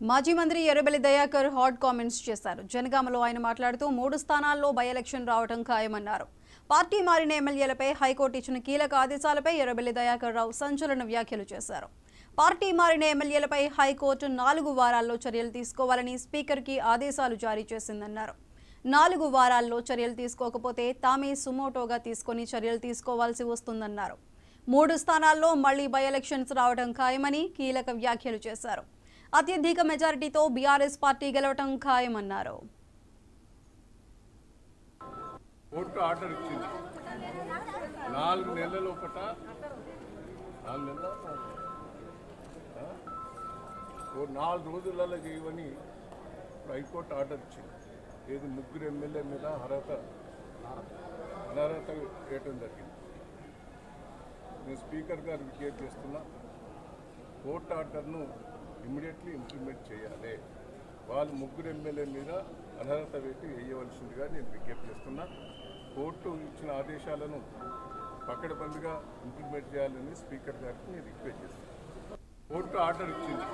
మాజీ మంత్రి Errabelli Dayakar hot comments చేశారు. జనగామలో ఆయన మాట్లాడుతూ 3 స్థానాల్లో బై ఎలక్షన్ రావడం ఖాయమన్నారు. పార్టీ మారిన ఎమ్మెల్యేలపై హైకోర్టు ఇచ్చిన కీలక ఆదేశాలపై ఎర్రబెల్లి దయాకర్ రావు సంచలన వ్యాఖ్యలు చేశారు. పార్టీ మారిన ఎమ్మెల్యేలపై హైకోర్టు 4 వారాల్లో చర్యలు తీసుకోవాలని స్పీకర్కి ఆదేశాలు జారీ చేసిందన్నారు. 4 వారాల్లో చర్యలు తీసుకోకపోతే తామే సుమోటోగా తీసుకొని చర్యలు తీసుకోవాల్సి వస్తుందన్నారు. 3 స్థానాల్లో మళ్లీ బై ఎలక్షన్స్ రావడం ఖాయమని కీలక వ్యాఖ్యలు చేశారు. అత్యధిక మెజారిటీతో బీఆర్ఎస్ పార్టీ గెలవడం ఖాయమన్నారు. కోర్టు ఆర్డర్ ఇచ్చింది 4 నెలల లోపట 4 రోజులలో చేయమని హైకోర్టు ఆర్డర్ ఇచ్చింది. ఏది 3 ఎమ్మెల్యే మీద అనర్హత వేయటం జరిగింది. నేను స్పీకర్ గారు విజ్ఞప్తి చేస్తున్నా, కోర్టు ఆర్డర్ను ఇమ్మీడియట్లీ ఇంప్లిమెంట్ చేయాలి. వాళ్ళు 3 ఎమ్మెల్యే మీద అనర్హత వేయవలసిందిగా నేను విజ్ఞప్తి చేస్తున్నా. కోర్టు ఇచ్చిన ఆదేశాలను పకడ్బందీగా ఇంప్లిమెంట్ చేయాలని స్పీకర్ గారికి నేను రిక్వెస్ట్ చేస్తున్నాను. కోర్టు ఆర్డర్ ఇచ్చింది